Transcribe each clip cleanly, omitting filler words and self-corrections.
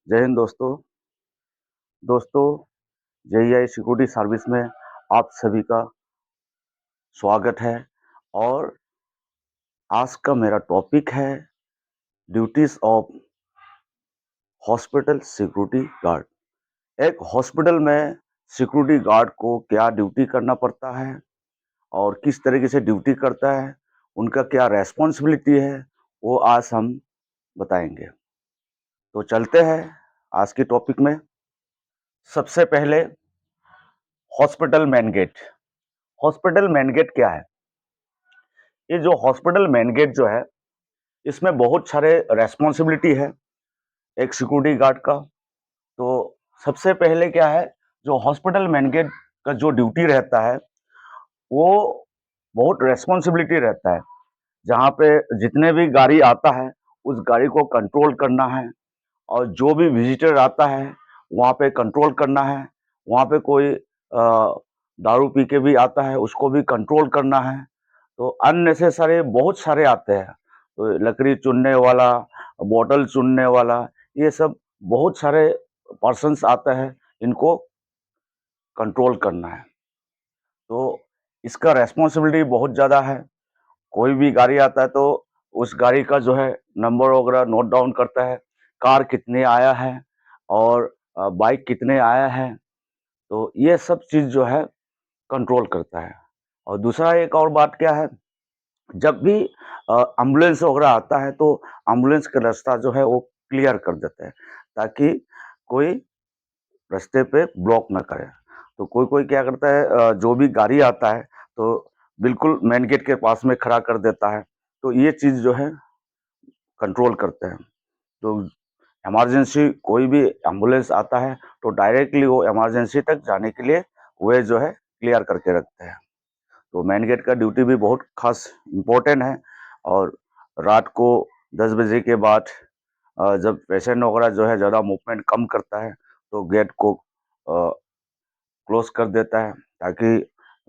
जय हिंद दोस्तों। दोस्तों, जेईआई सिक्योरिटी सर्विस में आप सभी का स्वागत है और आज का मेरा टॉपिक है duties of hospital security guard. एक हॉस्पिटल में सिक्योरिटी गार्ड को क्या ड्यूटी करना पड़ता है और किस तरीके से ड्यूटी करता है, उनका क्या रेस्पॉन्सिबिलिटी है, वो आज हम बताएंगे। तो चलते हैं आज के टॉपिक में। सबसे पहले hospital main gate. Hospital main gate क्या है? ये जो हॉस्पिटल मेन गेट जो है, इसमें बहुत सारे रेस्पॉन्सिबिलिटी है एक सिक्योरिटी गार्ड का। तो सबसे पहले क्या है, जो हॉस्पिटल मेन गेट का जो ड्यूटी रहता है, वो बहुत रेस्पॉन्सिबिलिटी रहता है। जहाँ पे जितने भी गाड़ी आता है, उस गाड़ी को कंट्रोल करना है और जो भी विजिटर आता है, वहाँ पे कंट्रोल करना है। वहाँ पे कोई दारू पी के भी आता है, उसको भी कंट्रोल करना है। तो अननेसेसरी बहुत सारे आते हैं, तो लकड़ी चुनने वाला, बॉटल चुनने वाला, ये सब बहुत सारे पर्सन्स आते हैं, इनको कंट्रोल करना है। तो इसका रेस्पॉन्सिबिलिटी बहुत ज़्यादा है। कोई भी गाड़ी आता है तो उस गाड़ी का जो है नंबर वगैरह नोट डाउन करता है, कार कितने आया है और बाइक कितने आया है, तो ये सब चीज़ जो है कंट्रोल करता है। और दूसरा एक और बात क्या है, जब भी एम्बुलेंस वगैरह आता है तो एम्बुलेंस का रास्ता जो है वो क्लियर कर देते हैं, ताकि कोई रास्ते पे ब्लॉक ना करे। तो कोई-कोई क्या करता है, जो भी गाड़ी आता है तो बिल्कुल मेन गेट के पास में खड़ा कर देता है। तो ये चीज़ जो है कंट्रोल करते हैं। तो इमरजेंसी कोई भी एम्बुलेंस आता है तो डायरेक्टली वो इमरजेंसी तक जाने के लिए वे जो है क्लियर करके रखते हैं। तो मेन गेट का ड्यूटी भी बहुत खास इम्पोर्टेंट है। और रात को 10 बजे के बाद जब पेशेंट वगैरह जो है ज़्यादा मूवमेंट कम करता है, तो गेट को क्लोज कर देता है, ताकि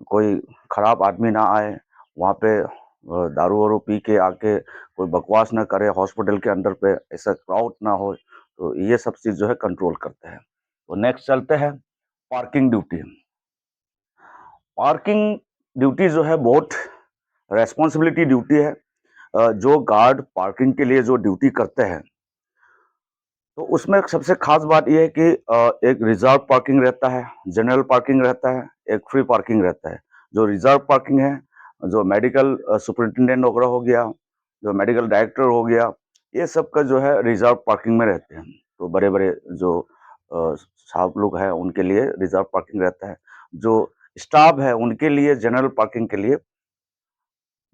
कोई खराब आदमी ना आए वहाँ पे, दारू वारू पी के आके कोई बकवास ना करे हॉस्पिटल के अंदर पे, ऐसा क्राउड ना हो। तो ये सब चीज़ जो है कंट्रोल करते हैं। तो नेक्स्ट चलते हैं पार्किंग ड्यूटी। पार्किंग ड्यूटी जो है बहुत रेस्पॉन्सिबिलिटी ड्यूटी है। जो गार्ड पार्किंग के लिए जो ड्यूटी करते हैं, तो उसमें एक सबसे खास बात ये है कि एक रिजर्व पार्किंग रहता है, जनरल पार्किंग रहता है, एक फ्री पार्किंग रहता है। जो रिजर्व पार्किंग है, जो मेडिकल सुपरिटेंडेंट वगैरह हो गया, जो मेडिकल डायरेक्टर हो गया, ये सब का जो है रिजर्व पार्किंग में रहते हैं। तो बड़े-बड़े जो साहब लोग हैं, उनके लिए रिजर्व पार्किंग रहता है। जो स्टाफ है, उनके लिए जनरल पार्किंग के लिए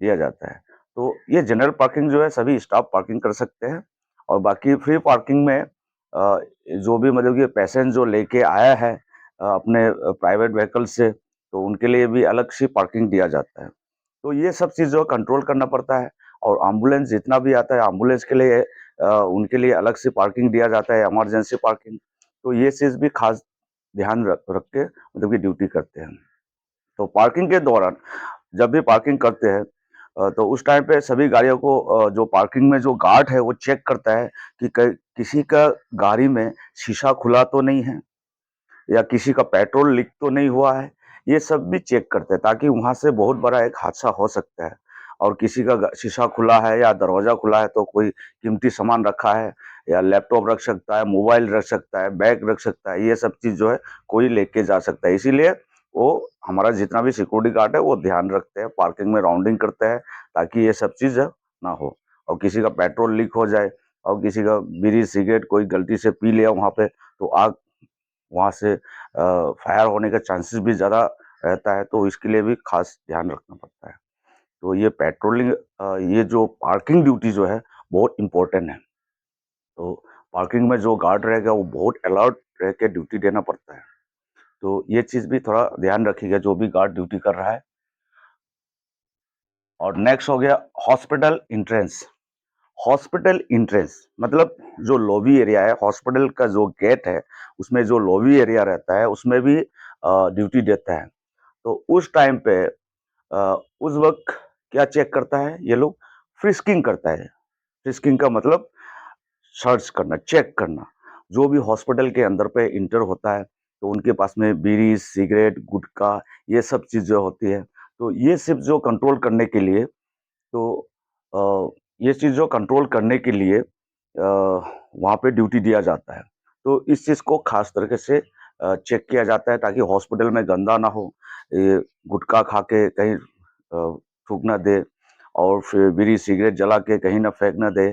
दिया जाता है। तो ये जनरल पार्किंग जो है सभी स्टाफ पार्किंग कर सकते हैं। और बाकी फ्री पार्किंग में जो भी मतलब कि पेशेंट जो लेके आया है अपने प्राइवेट व्हीकल से, तो उनके लिए भी अलग से पार्किंग दिया जाता है। तो ये सब चीज़ जो कंट्रोल करना पड़ता है। और एम्बुलेंस जितना भी आता है, एम्बुलेंस के लिए उनके लिए अलग से पार्किंग दिया जाता है, इमरजेंसी पार्किंग। तो ये चीज़ भी खास ध्यान रख के मतलब कि ड्यूटी करते हैं। तो पार्किंग के दौरान जब भी पार्किंग करते हैं, तो उस टाइम पे सभी गाड़ियों को जो पार्किंग में जो गार्ड है वो चेक करता है कि किसी का गाड़ी में शीशा खुला तो नहीं है, या किसी का पेट्रोल लीक तो नहीं हुआ है। ये सब भी चेक करते हैं, ताकि वहाँ से बहुत बड़ा एक हादसा हो सकता है। और किसी का शीशा खुला है या दरवाजा खुला है तो कोई कीमती सामान रखा है, या लैपटॉप रख सकता है, मोबाइल रख सकता है, बैग रख सकता है, ये सब चीज़ जो है कोई लेके जा सकता है। इसीलिए वो हमारा जितना भी सिक्योरिटी गार्ड है वो ध्यान रखते हैं, पार्किंग में राउंडिंग करते हैं, ताकि ये सब चीज़ ना हो। और किसी का पेट्रोल लीक हो जाए और किसी का बीड़ी सिगरेट कोई गलती से पी लिया वहाँ पे, तो आग वहाँ से फायर होने का चांसेस भी ज़्यादा रहता है। तो इसके लिए भी खास ध्यान रखना पड़ता है। तो ये पेट्रोलिंग, ये जो पार्किंग ड्यूटी जो है बहुत इम्पोर्टेंट है। तो पार्किंग में जो गार्ड रहेगा वो बहुत अलर्ट रह के ड्यूटी देना पड़ता है। तो ये चीज़ भी थोड़ा ध्यान रखिएगा जो भी गार्ड ड्यूटी कर रहा है। और नेक्स्ट हो गया हॉस्पिटल एंट्रेंस। हॉस्पिटल एंट्रेंस मतलब जो लॉबी एरिया है, हॉस्पिटल का जो गेट है, उसमें जो लॉबी एरिया रहता है, उसमें भी ड्यूटी देता है। तो उस टाइम पे उस वक़्त क्या चेक करता है ये लोग? फ्रिस्किंग करता है। फ्रिस्किंग का मतलब सर्च करना, चेक करना। जो भी हॉस्पिटल के अंदर पे इंटर होता है, तो उनके पास में बीड़ी, सिगरेट, गुटखा ये सब चीज़ जो होती है, तो ये सिर्फ़ जो कंट्रोल करने के लिए तो ये चीज़ जो कंट्रोल करने के लिए वहाँ पे ड्यूटी दिया जाता है। तो इस चीज़ को ख़ास तरीके से चेक किया जाता है ताकि हॉस्पिटल में गंदा ना हो, ये गुटखा खा के कहीं थूक ना दे और फिर बीड़ी सिगरेट जला के कहीं ना फेंक ना दे।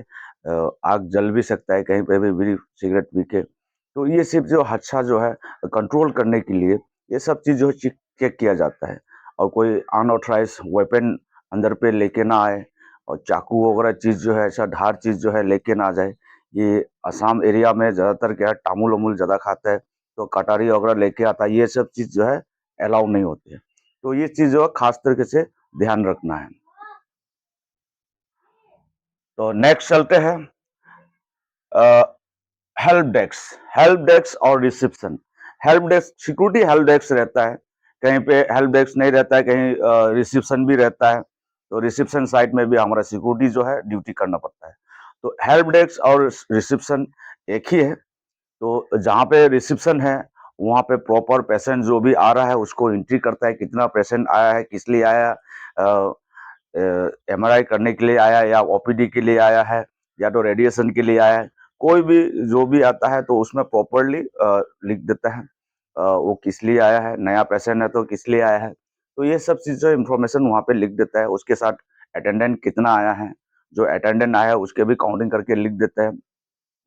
आग जल भी सकता है कहीं पे भी बीड़ी सिगरेट पी के। तो ये सिर्फ़ जो हादसा जो है कंट्रोल करने के लिए ये सब चीज़ जो है चेक किया जाता है और कोई अनऑथराइज़ वेपन अंदर पे लेके ना आए और चाकू वगैरह चीज़ जो है ऐसा धार चीज़ जो है लेके ना जाए। ये असम एरिया में ज़्यादातर क्या है तामुल-वामुल ज़्यादा खाता है, तो कटारी वगैरह लेके आता है, ये सब चीज़ जो है अलाउ नहीं होती है। तो ये चीज़ जो है ख़ास तरीके से ध्यान रखना है। तो नेक्स्ट चलते हैं अ, हेल्प डेस्क और reception. Help desk security help desk रहता है, कहीं पे हेल्प डेस्क नहीं रहता है, कहीं रिसेप्शन भी रहता है। तो रिसेप्शन साइड में भी हमारा सिक्योरिटी जो है ड्यूटी करना पड़ता है। तो हेल्प डेस्क और रिसेप्शन एक ही है। तो जहाँ पे रिसेप्शन है, वहाँ पे प्रॉपर पेशेंट जो भी आ रहा है उसको एंट्री करता है, कितना पेशेंट आया है, किस लिए आया अ एमआरआई करने के लिए आया या ओपीडी के लिए आया है या तो रेडिएशन के लिए आया है। कोई भी जो भी आता है तो उसमें प्रॉपरली लिख देता है वो किस लिए आया है, नया पेशेंट है तो किस लिए आया है। तो ये सब चीज़ जो इन्फॉर्मेशन वहाँ पे लिख देता है, उसके साथ अटेंडेंट कितना आया है, जो अटेंडेंट आया है उसके भी काउंटिंग करके लिख देता है।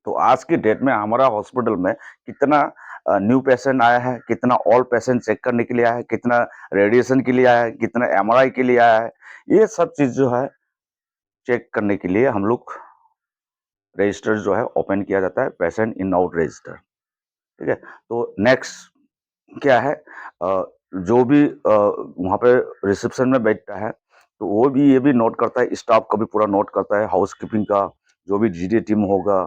तो आज की डेट में हमारा हॉस्पिटल में कितना न्यू पेशेंट आया है, कितना ओल्ड पेशेंट चेक करने के लिए आया है, कितना रेडिएशन के लिए आया है, कितना एमआरआई के लिए आया है, ये सब चीज़ जो है चेक करने के लिए हम लोग रजिस्टर जो है ओपन किया जाता है, पेशेंट इन आउट रजिस्टर, ठीक है? तो नेक्स्ट क्या है जो भी वहाँ पे रिसेप्शन में बैठता है, तो वो भी ये भी नोट करता है, स्टाफ का भी पूरा नोट करता है, हाउसकीपिंग का, जो भी जीडी टीम होगा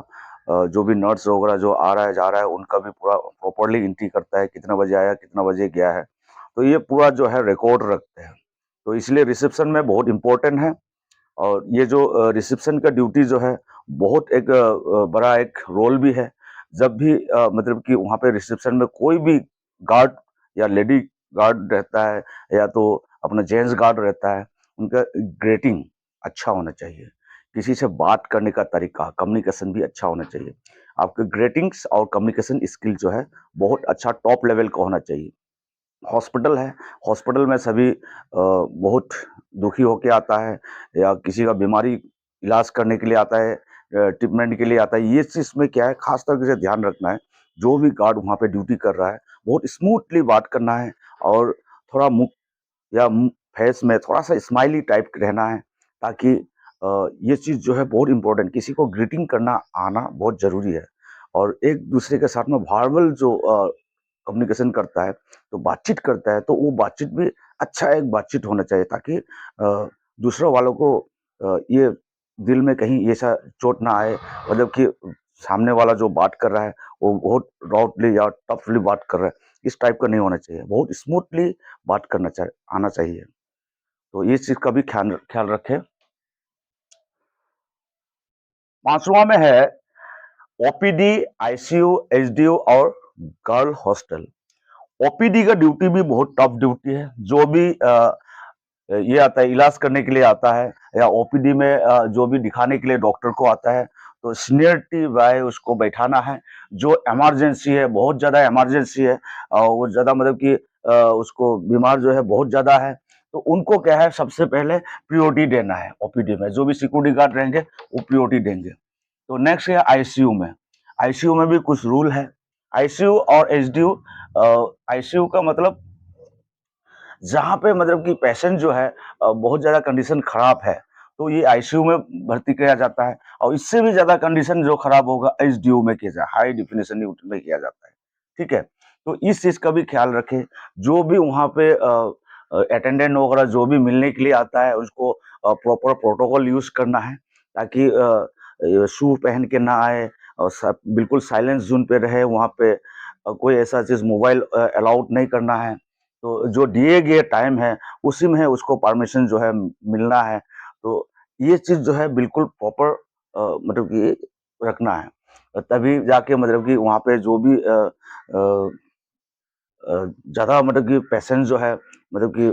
जो भी नर्स वगैरह जो आ रहा है, जा रहा है, उनका भी पूरा प्रॉपर्ली एंट्री करता है, कितना बजे आया, कितना बजे गया है। तो ये पूरा जो है रिकॉर्ड रखते हैं। तो इसलिए रिसेप्शन में बहुत इम्पोर्टेंट है और ये जो रिसेप्शन का ड्यूटी जो है, बहुत एक बड़ा एक रोल भी है। जब भी मतलब कि वहाँ पे रिसेप्शन में कोई भी गार्ड या लेडी गार्ड रहता है या तो अपना जेंट्स गार्ड रहता है, उनका ग्रीटिंग अच्छा होना चाहिए। किसी से बात करने का तरीका, कम्युनिकेशन भी अच्छा होना चाहिए। आपके ग्रीटिंग्स और कम्युनिकेशन स्किल जो है, बहुत अच्छा टॉप लेवल का होना चाहिए। हॉस्पिटल है, हॉस्पिटल में सभी बहुत दुखी होके आता है या किसी का बीमारी इलाज करने के लिए आता है ट्रीटमेंट के लिए आता है। ये चीज़ में क्या है ख़ास तौर से ध्यान रखना है, जो भी गार्ड वहाँ पे ड्यूटी कर रहा है, बहुत स्मूथली बात करना है और थोड़ा मुँह या फेस में थोड़ा-सा स्माइली टाइप रहना है ताकि ये चीज़ जो है बहुत इम्पोर्टेंट किसी को ग्रीटिंग करना आना बहुत ज़रूरी है और एक-दूसरे के साथ में वर्बल जो कम्युनिकेशन करता है, तो बातचीत करता है, तो वो बातचीत भी अच्छा एक बातचीत होना चाहिए ताकि दूसरों वालों को ये दिल में कहीं ऐसा चोट ना आए मतलब कि सामने वाला जो बात कर रहा है, वो बहुत राउडली या टफली बात कर रहा है, इस टाइप का नहीं होना चाहिए। बहुत स्मूथली बात करना आना चाहिए। तो ये चीज़ का भी ख्याल ख्याल रखें। 5वां में है ओपीडी, आईसीयू, एचडीयू और गर्ल हॉस्टल। ओपीडी का ड्यूटी भी बहुत टफ ड्यूटी है। जो भी ये आता है इलाज करने के लिए आता है या ओपीडी में जो भी दिखाने के लिए डॉक्टर को आता है, तो सीनियरिटी बाय उसको बैठाना है। जो इमरजेंसी है, बहुत ज़्यादा इमरजेंसी है वो ज़्यादा मतलब कि उसको बीमार जो है बहुत ज़्यादा है, तो उनको क्या है सबसे पहले प्रायोरिटी देना है ओपीडी में। जो भी सिक्योरिटी गार्ड रहेंगे, वो प्रायोरिटी देंगे। तो नेक्स्ट है आईसीयू में। आईसीयू में भी कुछ रूल है। आईसीयू और एचडीयू आईसीयू का मतलब जहाँ पे मतलब कि पेशेंट जो है बहुत ज़्यादा कंडीशन खराब है, तो ये आईसीयू में भर्ती किया जाता है और इससे भी ज़्यादा कंडीशन जो खराब होगा एचडीयू में किया जाए, हाई डेफिनिशन यूनिट में किया जाता है, ठीक है? तो इस चीज़ का भी ख्याल रखें, जो भी वहाँ पे अटेंडेंट वगैरह जो भी मिलने के लिए आता है, उसको प्रॉपर प्रोटोकॉल यूज़ करना है ताकि शू पहन के ना आए और सब बिल्कुल साइलेंस ज़ोन पे रहे वहाँ पे कोई ऐसा चीज़ मोबाइल अलाउड नहीं करना है। तो जो दिए गए टाइम है, उसी में है उसको परमिशन जो है मिलना है। तो ये चीज़ जो है बिल्कुल प्रॉपर मतलब कि रखना है। तभी जाके मतलब कि वहाँ पे जो भी ज़्यादा मतलब कि पेशेंट जो है मतलब कि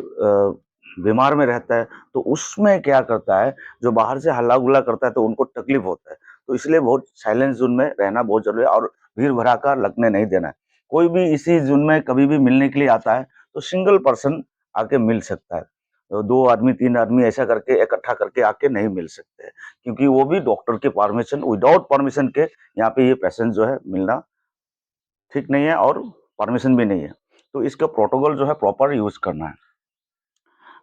बीमार में रहता है, तो उसमें क्या करता है, जो बाहर से हल्ला-गुल्ला करता है तो उनको तकलीफ होता है। तो इसलिए बहुत साइलेंस ज़ोन में रहना बहुत ज़रूरी है और भीड़-भड़ाका लगने नहीं देना है। कोई भी इसी ज़ोन में कभी भी मिलने के लिए आता है, तो सिंगल पर्सन आके मिल सकता है। 2 आदमी, 3 आदमी ऐसा करके इकट्ठा करके आके नहीं मिल सकते हैं, क्योंकि वो भी डॉक्टर के परमिशन विदाउट परमिशन के यहाँ पे ये पेशेंट जो है मिलना ठीक नहीं है और परमिशन भी नहीं है। तो इसका प्रोटोकॉल जो है प्रॉपर यूज़ करना है।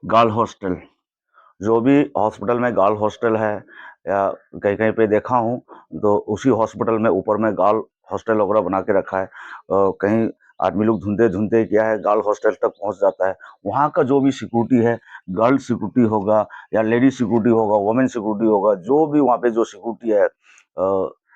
गर्ल हॉस्टल, जो भी हॉस्पिटल में गर्ल हॉस्टल है या कहीं-कहीं पे देखा हूँ, तो उसी हॉस्पिटल में ऊपर में गर्ल हॉस्टल वगैरह बना के रखा है। कहीं आदमी लोग ढूँढते-ढूँढते क्या है गर्ल हॉस्टल तक पहुँच जाता है। वहाँ का जो भी सिक्योरिटी है, गर्ल सिक्योरिटी होगा या लेडी सिक्योरिटी होगा, वुमेन सिक्योरिटी होगा, जो भी वहाँ पे जो सिक्योरिटी है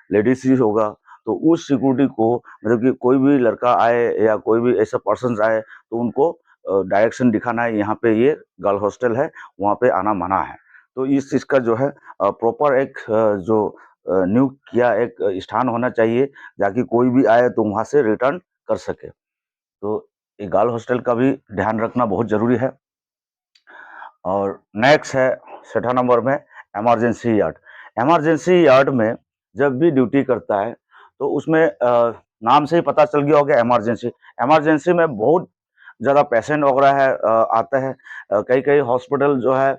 लेडीज़ ही होगा, तो उस सिक्योरिटी को मतलब कि कोई भी लड़का आए या कोई भी ऐसा पर्सन्स आए, तो उनको डायरेक्शन दिखाना है, यहाँ पे ये गर्ल हॉस्टल है, वहाँ पे आना मना है। तो इस चीज़ का जो है प्रॉपर एक जो नियुक्त किया एक स्थान होना चाहिए, ताकि कोई भी आए तो वहाँ से रिटर्न कर सके। तो ये गर्ल हॉस्टल का भी ध्यान रखना बहुत ज़रूरी है। और नेक्स्ट है छठा नंबर में इमरजेंसी यार्ड। इमरजेंसी यार्ड में जब भी ड्यूटी करता है, तो उसमें नाम से ही पता चल गया होगा इमरजेंसी। इमरजेंसी में बहुत ज़्यादा पेशेंट वगैरह है आते हैं। कई-कई हॉस्पिटल जो है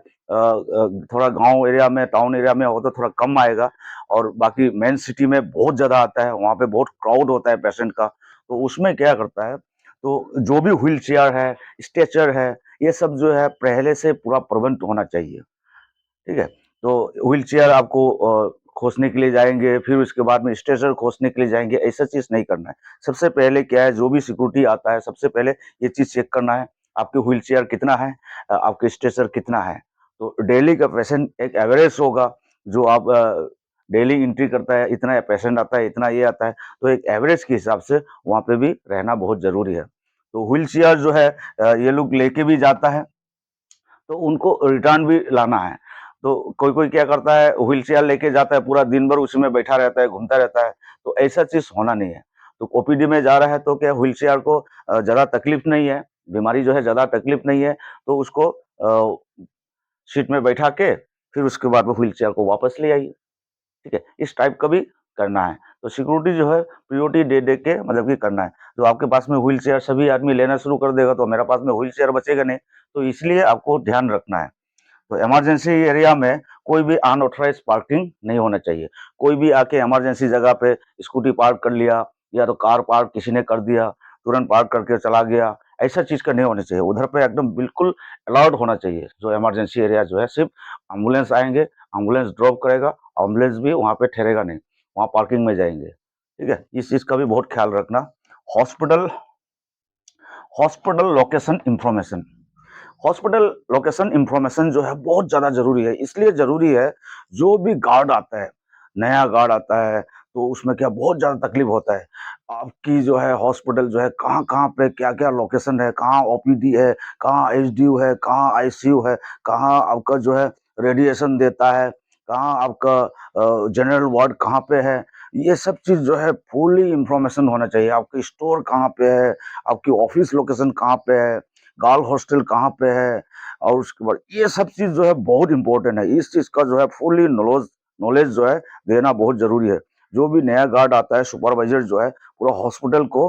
थोड़ा गाँव एरिया में, टाउन एरिया में हो तो थोड़ा कम आएगा और बाकी मेन सिटी में बहुत ज़्यादा आता है, वहाँ पे बहुत क्राउड होता है पेशेंट का। तो उसमें क्या करता है, तो जो भी व्हील चेयर है, स्ट्रेचर है, ये सब जो है पहले से पूरा प्रबंध होना चाहिए, ठीक है? तो व्हील चेयर आपको खोसने के लिए जाएँगे, फिर उसके बाद में स्ट्रेचर खोसने के लिए जाएँगे, ऐसा चीज़ नहीं करना है। सबसे पहले क्या है, जो भी सिक्योरिटी आता है, सबसे पहले ये चीज़ चेक करना है, आपके व्हील चेयर कितना है, आपके स्ट्रेचर कितना है। तो डेली का पेशेंट एक एवरेज होगा, जो आप डेली एंट्री करता है, इतना पेशेंट आता है, इतना ये आता है, तो एक एवरेज के हिसाब से वहाँ पे भी रहना बहुत ज़रूरी है। तो व्हील चेयर जो है ये लोग लेके भी जाता है, तो उनको रिटर्न भी लाना है। तो कोई-कोई क्या करता है व्हीलचेयर लेके जाता है, पूरा दिन भर उसी में बैठा रहता है, घूमता रहता है, तो ऐसा चीज़ होना नहीं है। तो ओपीडी में जा रहा है तो क्या व्हीलचेयर को ज़्यादा तकलीफ नहीं है, बीमारी जो है ज़्यादा तकलीफ नहीं है, तो उसको सीट में बैठा के फिर उसके बाद में व्हीलचेयर को वापस ले आइए। ठीक है? इस टाइप का भी करना है। तो सिक्योरिटी जो है प्रायोरिटी दे-दे के मतलब कि करना है। तो आपके पास में व्हील चेयर सभी आदमी लेना शुरू कर देगा तो मेरे पास में व्हील चेयर बचेगा नहीं। तो इसलिए आपको ध्यान रखना है। तो इमरजेंसी एरिया में कोई भी अनऑथराइज्ड पार्किंग नहीं होना चाहिए। कोई भी आके इमरजेंसी जगह पे स्कूटी पार्क कर लिया या तो कार पार्क किसी ने कर दिया, तुरंत पार्क करके चला गया, ऐसा चीज़ का नहीं होना चाहिए। उधर पे एकदम बिल्कुल अलाउड होना चाहिए। जो इमरजेंसी एरिया जो है सिर्फ़ एम्बुलेंस आएँगे, एम्बुलेंस ड्रॉप करेगा, एम्बुलेंस भी वहाँ पे ठहरेगा नहीं, वहाँ पार्किंग में जाएँगे। ठीक है? इस चीज़ का भी बहुत ख़्याल रखना। Hospital hospital location information hospital location information जो है बहुत ज़्यादा ज़रूरी है। इसलिए ज़रूरी है, जो भी गार्ड आता है, नया गार्ड आता है, तो उसमें क्या बहुत ज़्यादा तकलीफ होता है। आपकी जो है हॉस्पिटल जो है कहाँ-कहाँ पे क्या-क्या लोकेशन है, कहाँ ओपीडी है, कहाँ आईसीयू है, कहाँ आईसीयू है, कहाँ आपका जो है रेडिएशन देता है, कहाँ आपका जनरल वार्ड कहाँ पे है। ये सब चीज़ जो है फुली इन्फॉर्मेशन होना चाहिए। आपकी स्टोर कहाँ पे है, आपकी ऑफ़िस लोकेशन कहाँ पे है, गर्ल हॉस्टल कहाँ पे है और उसके बाद ये सब चीज़ जो है बहुत इम्पोर्टेंट है। इस चीज़ का जो है फुल्ली नॉलेज नॉलेज जो है देना बहुत ज़रूरी है। जो भी नया गार्ड आता है, सुपरवाइज़र जो है पूरा हॉस्पिटल को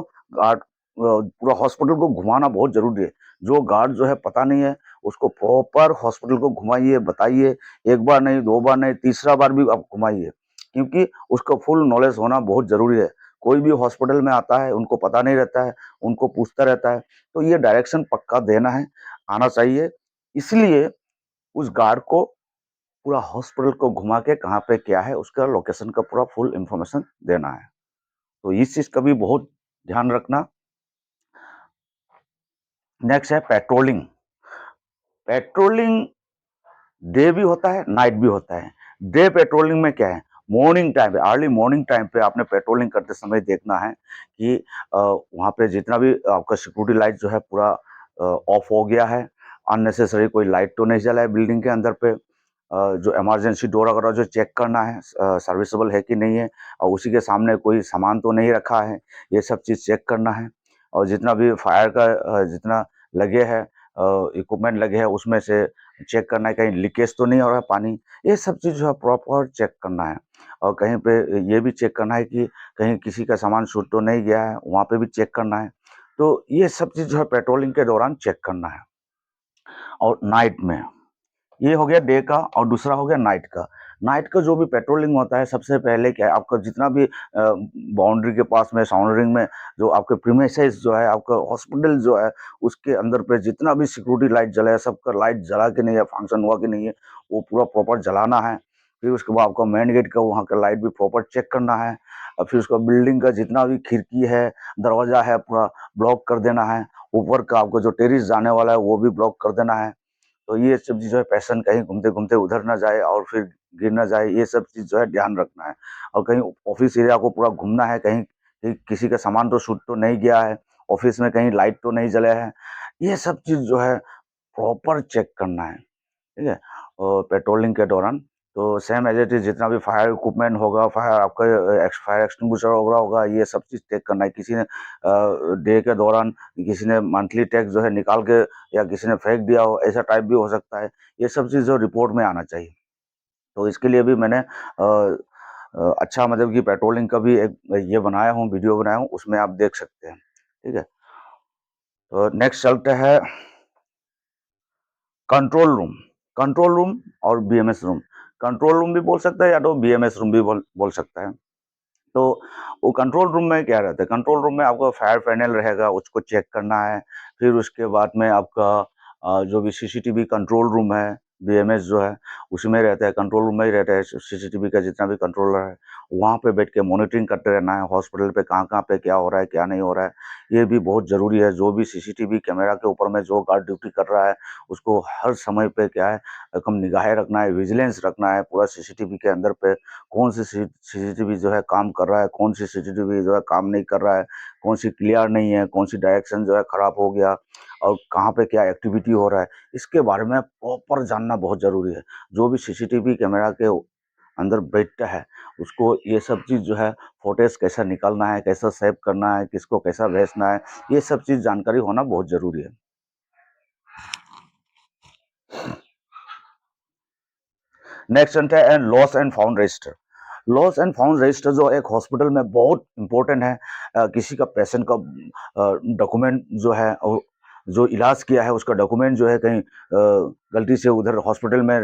पूरा हॉस्पिटल को घुमाना बहुत ज़रूरी है। जो गार्ड जो है पता नहीं है, उसको प्रॉपर हॉस्पिटल को घुमाइए, बताइए। 1 बार नहीं, 2 बार नहीं, तीसरा बार भी आप घुमाइए, क्योंकि उसको फुल नॉलेज होना बहुत ज़रूरी है। कोई भी हॉस्पिटल में आता है, उनको पता नहीं रहता है, उनको पूछता रहता है। तो ये डायरेक्शन पक्का देना है, आना चाहिए। इसलिए उस गार्ड को पूरा हॉस्पिटल को घुमा के कहाँ पे क्या है, उसका लोकेशन का पूरा फुल इन्फॉर्मेशन देना है। तो इस चीज़ का भी बहुत ध्यान रखना। नेक्स्ट है पेट्रोलिंग। पेट्रोलिंग डे भी होता है, नाइट भी होता है। डे पेट्रोलिंग में क्या है, मॉर्निंग टाइम पे, अर्ली मॉर्निंग टाइम पे आपने पेट्रोलिंग करते समय देखना है कि वहाँ पे जितना भी आपका सिक्योरिटी लाइट जो है पूरा ऑफ हो गया है, अननेसेसरी कोई लाइट तो नहीं जला है बिल्डिंग के अंदर पे। जो इमरजेंसी डोर वगैरह जो चेक करना है सर्विसेबल है कि नहीं है, और उसी के सामने कोई सामान तो नहीं रखा है, ये सब चीज़ चेक करना है। और जितना भी फायर का जितना लगे है इक्विपमेंट लगे हैं उसमें से चेक करना है कहीं लीकेज तो नहीं हो रहा है पानी, ये सब चीज़ जो है प्रॉपर चेक करना है। और कहीं पे ये भी चेक करना है कि कहीं किसी का सामान छूट तो नहीं गया है, वहाँ पे भी चेक करना है। तो ये सब चीज़ जो है पेट्रोलिंग के दौरान चेक करना है। और नाइट में, ये हो गया डे का, और दूसरा हो गया नाइट का। नाइट का जो भी पेट्रोलिंग होता है सबसे पहले क्या है, आपका जितना भी बाउंड्री के पास में सराउंडिंग में जो आपके प्रीमिसेस जो है, आपका हॉस्पिटल जो है, उसके अंदर पे जितना भी सिक्योरिटी लाइट जला है, सबका लाइट जला के नहीं है, फंक्शन हुआ कि नहीं है, वो पूरा प्रॉपर जलाना है। फिर उसके बाद आपका मेन गेट का वहाँ का लाइट भी प्रॉपर चेक करना है। और फिर उसका बिल्डिंग का जितना भी खिड़की है, दरवाजा है, पूरा ब्लॉक कर देना है। ऊपर का आपको जो टेरिस जाने वाला है वो भी ब्लॉक कर देना है। तो ये सब चीज़ जो है पेशेंट कहीं घूमते-घूमते उधर ना जाए और फिर गिर ना जाए, ये सब चीज़ जो है ध्यान रखना है। और कहीं ऑफ़िस एरिया को पूरा घूमना है, कहीं कहीं किसी का सामान तो छूट तो नहीं गया है, ऑफ़िस में कहीं लाइट तो नहीं जले हैं। ये सब चीज़ जो है प्रॉपर चेक करना है, ठीक है? और पेट्रोलिंग के दौरान तो सेम एज़ इट इज़ जितना भी फायर इक्विपमेंट होगा, फायर आपका फायर एक्सटिंग्विशर वगैरह होगा, ये सब चीज़ चेक करना है। किसी ने डे के दौरान किसी ने मंथली टैक्स जो है निकाल के या किसी ने फेंक दिया हो, ऐसा टाइप भी हो सकता है। ये सब चीज़ जो रिपोर्ट में आना चाहिए। तो इसके लिए भी मैंने अच्छा मतलब कि पेट्रोलिंग का भी एक ये बनाया हूँ, वीडियो बनाया हूँ, उसमें आप देख सकते हैं। ठीक है? तो नेक्स्ट चलते हैं कंट्रोल रूम। कंट्रोल रूम और बीएमएस रूम। कंट्रोल रूम भी बोल सकता है या तो बीएमएस रूम भी बोल बोल सकता है। तो वो कंट्रोल रूम में क्या रहता है, कंट्रोल रूम में आपका फायर पैनल रहेगा, उसको चेक करना है। फिर उसके बाद में आपका जो भी सीसीटीवी कंट्रोल रूम है, बीएमएस जो है, उसमें रहता है, कंट्रोल रूम में ही रहता है सीसीटीवी का जितना भी कंट्रोलर है। वहाँ पे बैठ के मॉनिटरिंग करते रहना है, हॉस्पिटल पे कहाँ-कहाँ पे क्या हो रहा है, क्या नहीं हो रहा है, ये भी बहुत ज़रूरी है। जो भी सीसीटीवी कैमरा के ऊपर में जो गार्ड ड्यूटी कर रहा है, उसको हर समय पे क्या है, एकदम निगाहें रखना है, विजिलेंस रखना है पूरा सीसीटीवी के अंदर पे। कौन सी सीसीटीवी जो है काम कर रहा है, कौन सी सीसीटीवी जो है काम नहीं कर रहा है, कौन सी क्लियर नहीं है, कौन सी डायरेक्शन जो है खराब हो गया और कहाँ पे क्या एक्टिविटी हो रहा है, इसके बारे में प्रॉपर जानना बहुत ज़रूरी है। जो भी सीसीटीवी कैमरा के अंदर बैठता है, उसको ये सब चीज़ जो है फुटेज कैसा निकालना है, कैसा सेव करना है, किसको कैसा भेजना है, ये सब चीज़ जानकारी होना बहुत ज़रूरी है। नेक्स्ट आता है loss and found register. Loss and found register जो एक हॉस्पिटल में बहुत इंपॉर्टेंट है। किसी का पेशेंट का डॉक्यूमेंट जो है और जो इलाज किया है उसका डॉक्यूमेंट जो है कहीं गलती से उधर हॉस्पिटल में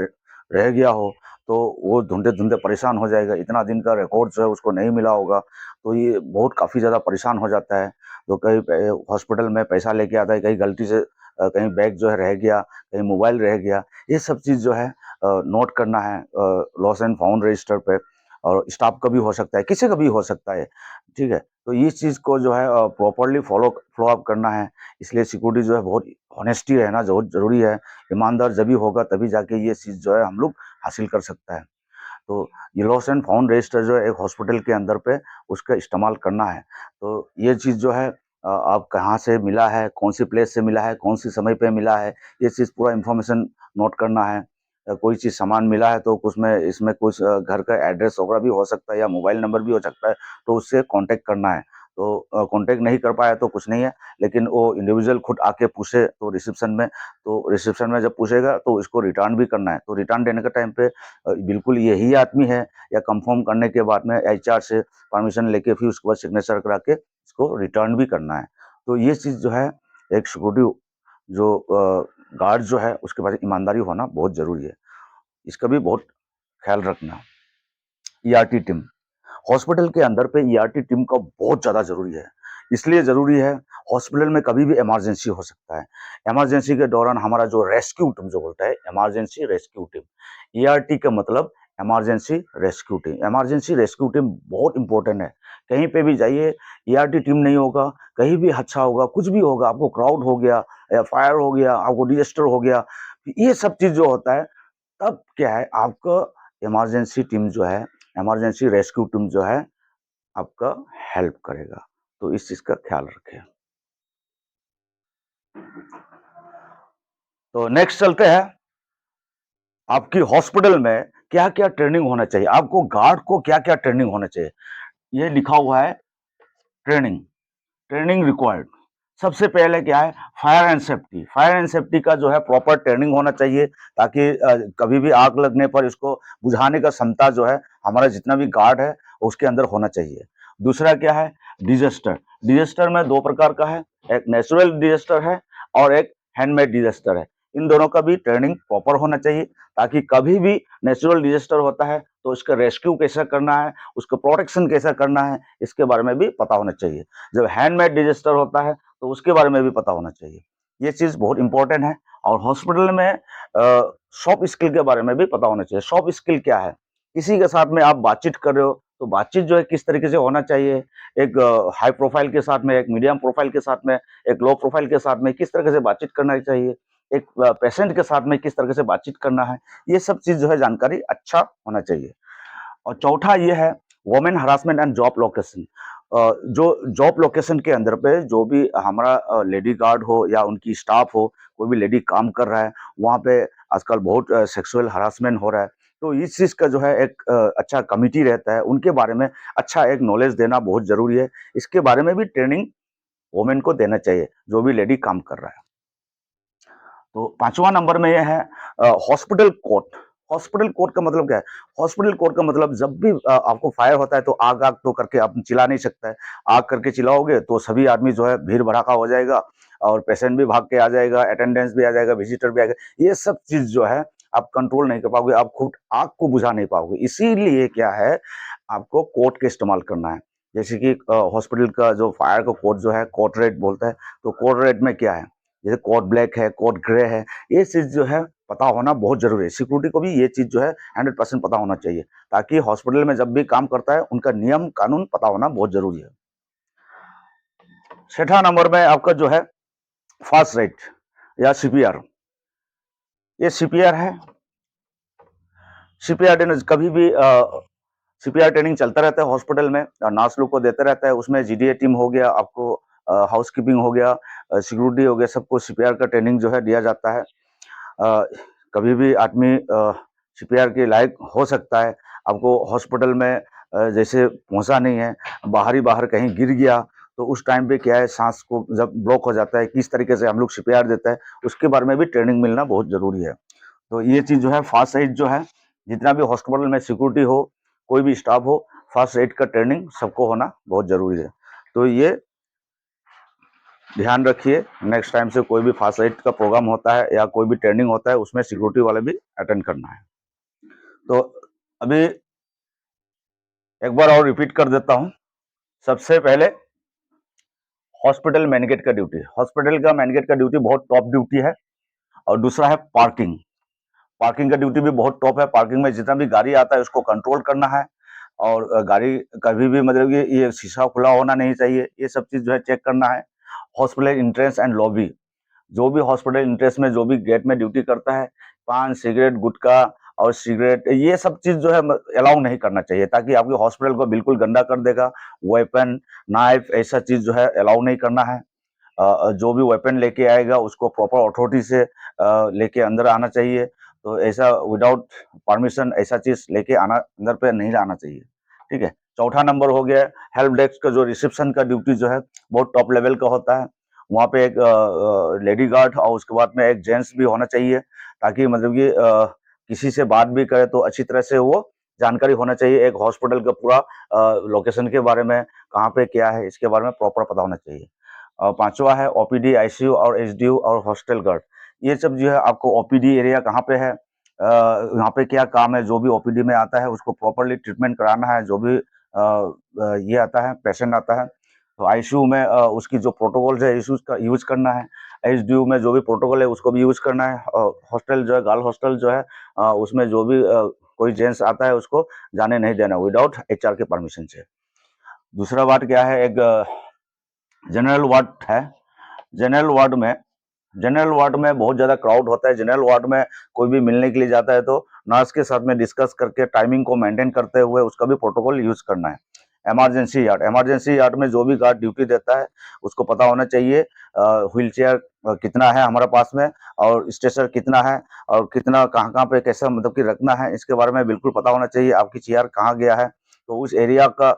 रह गया हो, तो वो ढूंढते-ढूंढते परेशान हो जाएगा। इतना दिन का रिकॉर्ड जो है उसको नहीं मिला होगा, तो ये बहुत काफ़ी ज़्यादा परेशान हो जाता है। तो कहीं हॉस्पिटल में पैसा लेके आता है, कहीं गलती से कहीं बैग जो है रह गया, कहीं मोबाइल रह गया, ये सब चीज़ जो है नोट करना है लॉस एंड फाउंड रजिस्टर पे। और स्टाफ का भी हो सकता है, किसी का भी हो सकता है, ठीक है? तो इस चीज़ को जो है प्रॉपर्ली फ़ॉलो अप करना है। इसलिए सिक्योरिटी जो है बहुत ऑनेस्टी रहना बहुत ज़रूरी है। ईमानदार जभी होगा तभी जाके ये चीज़ जो है हम लोग हासिल कर सकता है। तो ये लॉस एंड फाउंड रजिस्टर जो है एक हॉस्पिटल के अंदर पे उसका इस्तेमाल करना है। तो ये चीज़ जो है आप कहाँ से मिला है, कौन-सी प्लेस से मिला है, कौन-सी समय पे मिला है, ये चीज़ पूरा इन्फॉर्मेशन नोट करना है। कोई चीज़ सामान मिला है तो उसमें इसमें कुछ घर का एड्रेस वगैरह भी हो सकता है या मोबाइल नंबर भी हो सकता है, तो उससे कॉन्टैक्ट करना है। तो कॉन्टैक्ट नहीं कर पाया तो कुछ नहीं है, लेकिन वो इंडिविजुअल खुद आके पूछे तो रिसेप्शन में जब पूछेगा तो इसको रिटर्न भी करना है। तो रिटर्न देने के टाइम पे बिल्कुल यही आदमी है या कंफर्म करने के बाद में एचआर से परमिशन लेके फिर उसके बाद सिग्नेचर करा के इसको रिटर्न भी करना है। तो ये चीज़ जो है एक सिक्योरिटी जो गार्ड जो है उसके पास ईमानदारी होना बहुत ज़रूरी है। इसका भी बहुत ख़्याल रखना। ईआरटी टीम, हॉस्पिटल के अंदर पे ईआरटी टीम का बहुत ज़्यादा ज़रूरी है। इसलिए ज़रूरी है, हॉस्पिटल में कभी भी इमरजेंसी हो सकता है। इमरजेंसी के दौरान हमारा जो रेस्क्यू टीम जो बोलता है, इमरजेंसी रेस्क्यू टीम, ईआरटी का मतलब emergency rescue team. Emergency rescue team बहुत इंपॉर्टेंट है। कहीं पे भी जाइए, ईआरटी टीम नहीं होगा, कहीं भी हादसा होगा, कुछ भी होगा, आपको क्राउड हो गया या फायर हो गया, आपको डिज़ास्टर हो गया, ये सब चीज़ जो होता है, तब क्या है आपका इमरजेंसी टीम जो है, इमरजेंसी रेस्क्यू टीम जो है आपका हेल्प करेगा। तो इस चीज़ का ख़्याल रखें। तो नेक्स्ट चलते हैं आपकी हॉस्पिटल में क्या-क्या ट्रेनिंग होना चाहिए, आपको गार्ड को क्या-क्या ट्रेनिंग होना चाहिए। ये लिखा हुआ है ट्रेनिंग, ट्रेनिंग रिक्वायर्ड। सबसे पहले क्या है, fire and safety. Fire and safety का जो है प्रॉपर ट्रेनिंग होना चाहिए, ताकि कभी भी आग लगने पर इसको बुझाने का क्षमता जो है हमारा जितना भी गार्ड है उसके अंदर होना चाहिए। दूसरा क्या है, डिजास्टर। डिजास्टर में 2 प्रकार का है, एक नेचुरल डिजास्टर है और एक हैंडमेड डिजास्टर है। इन दोनों का भी ट्रेनिंग प्रॉपर होना चाहिए, ताकि कभी भी नेचुरल डिजास्टर होता है तो उसका रेस्क्यू कैसे करना है, उसका प्रोटेक्शन कैसे करना है, इसके बारे में भी पता होना चाहिए। जब हैंडमेड डिजास्टर होता है तो उसके बारे में भी पता होना चाहिए। ये चीज़ बहुत इंपॉर्टेंट है। और हॉस्पिटल में सॉफ्ट स्किल के बारे में भी पता होना चाहिए। सॉफ्ट स्किल क्या है? किसी के साथ में आप बातचीत कर रहे हो, तो बातचीत जो है किस तरीके से होना चाहिए। एक हाई प्रोफाइल के साथ में, एक मीडियम प्रोफाइल के साथ में, एक लो प्रोफाइल के साथ में किस तरीके से बातचीत करना चाहिए, एक पेशेंट के साथ में किस तरीके से बातचीत करना है, ये सब चीज़ जो है जानकारी अच्छा होना चाहिए। और चौथा ये है women harassment and job location. जो जॉब लोकेशन के अंदर पे जो भी हमारा लेडी गार्ड हो या उनकी स्टाफ हो, कोई भी लेडी काम कर रहा है, वहाँ पे आजकल बहुत सेक्सुअल हरासमेंट हो रहा है। तो इस चीज़ का जो है एक अच्छा कमिटी रहता है, उनके बारे में अच्छा एक नॉलेज देना बहुत ज़रूरी है। इसके बारे में भी ट्रेनिंग वुमेन को देना चाहिए, जो भी लेडी काम कर रहा है। तो 5वां नंबर में ये है हॉस्पिटल कोर्ट। हॉस्पिटल कोर्ट का मतलब क्या है? हॉस्पिटल कोर्ट का मतलब जब भी आपको फायर होता है तो आग-आग तो करके आप चिल्ला नहीं सकता है। आग करके चिल्लाओगे तो सभी आदमी जो है भीड़-भड़ाका हो जाएगा और पेशेंट भी भाग के आ जाएगा, अटेंडेंस भी आ जाएगा, विजिटर भी आएगा। ये सब चीज़ जो है आप कंट्रोल नहीं कर पाओगे, आप खुद आग को बुझा नहीं पाओगे। इसीलिए क्या है, आपको कोर्ट का इस्तेमाल करना है। जैसे कि हॉस्पिटल का जो फायर का कोड जो है, कोड रेड बोलता है, तो कोड रेड में क्या है? जैसे कोड ब्लैक है, कोड ग्रे है, ये चीज़ जो है पता होना बहुत ज़रूरी है। सिक्योरिटी को भी ये चीज़ जो है 100% पता होना चाहिए, ताकि हॉस्पिटल में जब भी काम करता है, उनका नियम कानून पता होना बहुत ज़रूरी है। छठा नंबर में आपका जो है फर्स्ट एड या सीपीआर। ये सीपीआर है। सीपीआर ट्रेनिंग कभी भी सीपीआर ट्रेनिंग चलता रहता है हॉस्पिटल में, नर्स लोग को देते रहता है। उसमें जीडीए टीम हो गया, आपको हाउसकीपिंग हो गया, सिक्योरिटी हो गया, सबको सीपीआर का ट्रेनिंग जो है दिया जाता है। अ, कभी भी आदमी सीपीआर के लायक हो सकता है। आपको हॉस्पिटल में जैसे पहुँचा नहीं है, बाहर ही बाहर कहीं गिर गया, तो उस टाइम पे क्या है, साँस को जब ब्लॉक हो जाता है, किस तरीके से हम लोग सीपीआर देते हैं, उसके बारे में भी ट्रेनिंग मिलना बहुत ज़रूरी है। तो ये चीज़ जो है फर्स्ट एड जो है, जितना भी हॉस्पिटल में सिक्योरिटी हो, कोई भी स्टाफ हो, फर्स्ट एड का ट्रेनिंग सबको होना बहुत ज़रूरी है। तो ये ध्यान रखिए, नेक्स्ट टाइम से कोई भी फर्स्ट एड का प्रोग्राम होता है या कोई भी ट्रेनिंग होता है, उसमें सिक्योरिटी वाले भी अटेंड करना है। तो अभी एक बार और रिपीट कर देता हूँ। सबसे पहले हॉस्पिटल मैनेजर का ड्यूटी। हॉस्पिटल का मैनेजर का ड्यूटी बहुत टॉप ड्यूटी है। और दूसरा है पार्किंग। पार्किंग का ड्यूटी भी बहुत टॉप है। पार्किंग में जितना भी गाड़ी आता है उसको कंट्रोल करना है। और गाड़ी कभी भी मतलब ये शीशा खुला होना नहीं चाहिए, ये सब चीज़ जो है चेक करना है। हॉस्पिटल एंट्रेंस एंड लॉबी, जो भी हॉस्पिटल एंट्रेंस में जो भी गेट में ड्यूटी करता है, पान, सिगरेट, गुटखा और सिगरेट ये सब चीज़ जो है अलाउ नहीं करना चाहिए, ताकि आपके हॉस्पिटल को बिल्कुल गंदा कर देगा। वेपन, नाइफ ऐसा चीज़ जो है अलाउ नहीं करना है। जो भी वेपन लेके आएगा उसको प्रॉपर अथॉरिटी से लेके अंदर आना चाहिए। तो ऐसा विदाउट परमिशन ऐसा चीज़ लेके आना अंदर पे नहीं आना चाहिए, ठीक है। चौथा नंबर हो गया हेल्प डेस्क का, जो रिसेप्शन का ड्यूटी जो है बहुत टॉप लेवल का होता है। वहाँ पे एक लेडी गार्ड और उसके बाद में एक जेंट्स भी होना चाहिए, ताकि मतलब कि किसी से बात भी करे तो अच्छी तरह से वो जानकारी होना चाहिए। एक हॉस्पिटल का पूरा लोकेशन के बारे में, कहाँ पे क्या है, इसके बारे में प्रॉपर पता होना चाहिए। पाँचवा है ओपीडी, आईसीयू और एचडीयू और हॉस्टल गार्ड। ये सब जो है आपको ओपीडी एरिया कहाँ पे है, यहाँ पे क्या काम है, जो भी ओपीडी में आता है उसको प्रॉपर्ली ट्रीटमेंट कराना है। जो भी ये आता है, पेशेंट आता है, तो आईसीयू में उसकी जो प्रोटोकॉल है इश्यूज का यूज करना है। एचडीयू में जो भी प्रोटोकॉल है उसको भी यूज करना है। हॉस्टल जो है, गर्ल हॉस्टल जो है, उसमें जो भी कोई जेंट्स आता है उसको जाने नहीं देना विदाउट एचआर के परमिशन से। दूसरा बात क्या है, एक जनरल वार्ड है। जनरल वार्ड में जनरल वार्ड में बहुत ज़्यादा क्राउड होता है। जनरल वार्ड में कोई भी मिलने के लिए जाता है तो नर्स के साथ में डिस्कस करके टाइमिंग को मेंटेन करते हुए उसका भी प्रोटोकॉल यूज़ करना है। इमरजेंसी यार्ड में जो भी गार्ड ड्यूटी देता है उसको पता होना चाहिए व्हील चेयर कितना है हमारे पास में, और स्ट्रेचर कितना है, और कितना कहाँ कहाँ पे कैसा मतलब कि रखना है, इसके बारे में बिल्कुल पता होना चाहिए। आपकी चेयर कहाँ गया है, तो उस एरिया का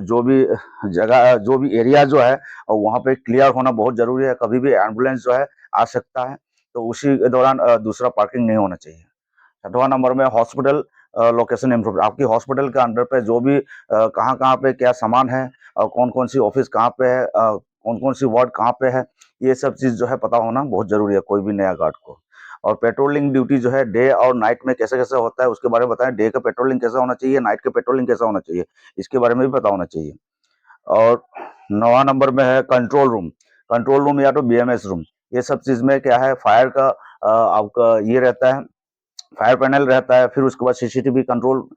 जो भी जगह, जो भी एरिया जो है वहाँ पे क्लियर होना बहुत जरूरी है। कभी भी एम्बुलेंस जो है आ सकता है, तो उसी के दौरान दूसरा पार्किंग नहीं होना चाहिए। 6वां नंबर में हॉस्पिटल लोकेशन इम्प्रूव। आपकी हॉस्पिटल के अंडर पे जो भी कहाँ कहाँ पे क्या सामान है, और कौन कौन सी ऑफिस कहाँ पे है, कौन कौन सी वार्ड कहाँ पे है, ये सब चीज़ जो है पता होना बहुत ज़रूरी है कोई भी नया गार्ड को। और पेट्रोलिंग ड्यूटी जो है डे और नाइट में कैसे कैसे होता है उसके बारे में बताएं। डे का पेट्रोलिंग कैसा होना चाहिए, नाइट का पेट्रोलिंग कैसा होना चाहिए, इसके बारे में भी पता होना चाहिए। और 9वां नंबर में है कंट्रोल रूम या तो बीएमएस रूम। ये सब चीज़ में क्या है, फायर का आपका ये रहता है, फायर पैनल रहता है, फिर उसके बाद सीसीटीवी कंट्रोल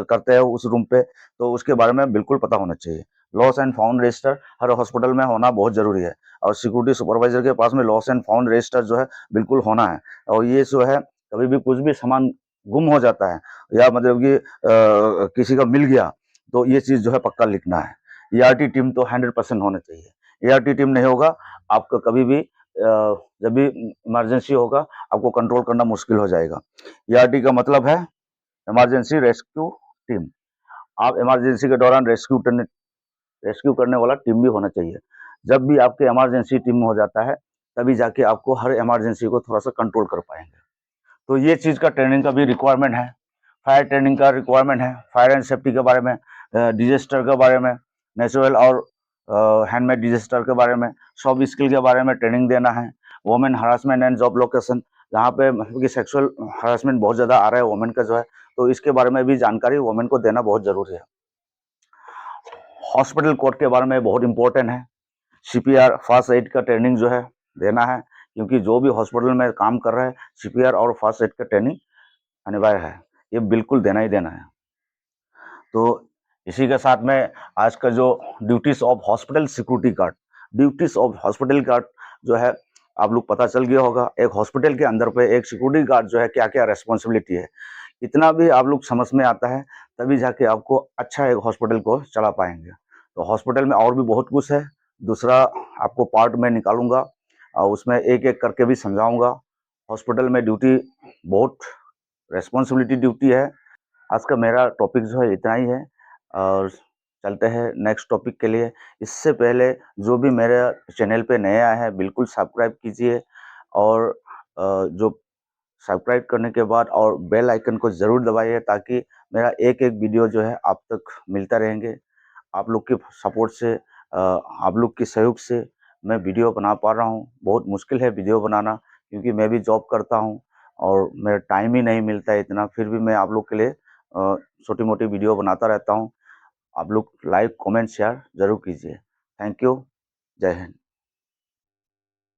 करते हैं उस रूम पे, तो उसके बारे में बिल्कुल पता होना चाहिए। Loss and found register her hospital में होना बहुत जरूरी है, और सिक्योरिटी सुपरवाइजर के पास में लॉस एंड फाउंड रजिस्टर जो है बिल्कुल होना है। और ये जो है कभी भी कुछ भी सामान गुम हो जाता है या मतलब कि किसी का मिल गया, तो ये चीज जो है पक्का लिखना है। ईआरटी टीम तो 100% होना चाहिए। ईआरटी टीम नहीं होगा आपका कभी भी जब भी इमरजेंसी होगा आपको कंट्रोल करना मुश्किल हो जाएगा। ईआरटी का मतलब है इमरजेंसी रेस्क्यू टीम। आप इमरजेंसी के दौरान रेस्क्यू करने वाला टीम भी होना चाहिए। जब भी आपके इमरजेंसी टीम में हो जाता है, तभी जाके आपको हर इमरजेंसी को थोड़ा सा कंट्रोल कर पाएंगे। तो ये चीज़ का ट्रेनिंग का भी रिक्वायरमेंट है, फायर ट्रेनिंग का रिक्वायरमेंट है, फायर एंड सेफ्टी के बारे में, डिजास्टर के बारे में, नेचुरल और हैंडमेड डिजास्टर के बारे में, सॉफ्ट स्किल के बारे में ट्रेनिंग देना है। Women harassment and job location, जहाँ पे मतलब कि सेक्सुअल हरासमेंट बहुत ज़्यादा आ रहा है वुमेन का जो है, तो इसके बारे में भी जानकारी वुमेन को देना बहुत ज़रूरी है। हॉस्पिटल कोड के बारे में बहुत इंपॉर्टेंट है। सीपीआर फर्स्ट एड का ट्रेनिंग जो है देना है, क्योंकि जो भी हॉस्पिटल में काम कर रहा है सीपीआर और फर्स्ट एड का ट्रेनिंग अनिवार्य है, ये बिल्कुल देना ही देना है। तो इसी के साथ में आज का जो duties of hospital security guard, duties of hospital guard जो है आप लोग पता चल गया होगा। एक हॉस्पिटल के अंदर पे एक सिक्योरिटी गार्ड जो है क्या क्या रेस्पॉन्सिबिलिटी है, इतना भी आप लोग समझ में आता है, तभी जाके आपको अच्छा एक हॉस्पिटल को चला पाएंगे। तो हॉस्पिटल में और भी बहुत कुछ है, दूसरा आपको पार्ट में निकालूंगा और उसमें एक एक करके भी समझाऊंगा। हॉस्पिटल में ड्यूटी बहुत रेस्पॉन्सिबिलिटी ड्यूटी है। आज का मेरा टॉपिक जो है इतना ही है, और चलते हैं नेक्स्ट टॉपिक के लिए। इससे पहले जो भी मेरे चैनल पे नए आए हैं बिल्कुल सब्सक्राइब कीजिए, और जो सब्सक्राइब करने के बाद और बेल आइकन को ज़रूर दबाइए, ताकि मेरा एक एक वीडियो जो है आप तक मिलता रहेंगे। आप लोग के सपोर्ट से, आप लोग के सहयोग से मैं वीडियो बना पा रहा हूँ। बहुत मुश्किल है वीडियो बनाना, क्योंकि मैं भी जॉब करता हूँ और मेरा टाइम ही नहीं मिलता है इतना, फिर भी मैं आप लोग के लिए छोटी मोटी वीडियो बनाता रहता हूँ। आप लोग लाइक कमेंट शेयर ज़रूर कीजिए। Thank you. जय हिंद।